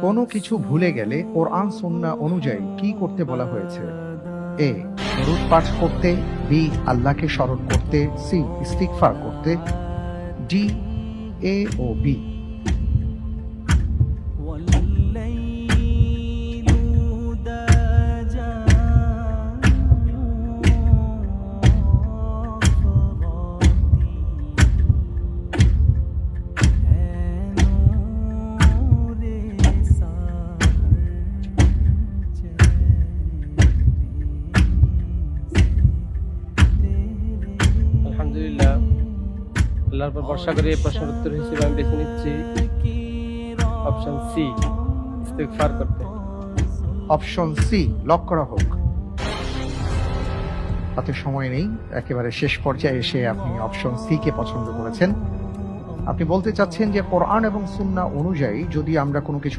কোনো কিছু ভুলে গেলে কোরআন সুন্নাহ অনুযায়ী কি করতে বলা হয়েছে? এ, দরুদ পাঠ করতে, বি, আল্লাহকে স্মরণ করতে, সি, ইস্তিগফার করতে, ডি, এ ও বি। আলহামদুলিল্লাহ, আল্লাহর উপর ভরসা করে এই প্রশ্নের উত্তর হিসেবে আমি বেছে নিচ্ছি অপশন সি, ইস্তিগফার করতে। অপশন সি লক করা হোক। হাতে সময় নেই, একেবারে শেষ পর্যায়ে এসে আপনি অপশন সি কে পছন্দ করেছেন। আপনি বলতে চাচ্ছেন যে কোরআন এবং সুন্নাহ অনুযায়ী যদি আমরা কোনো কিছু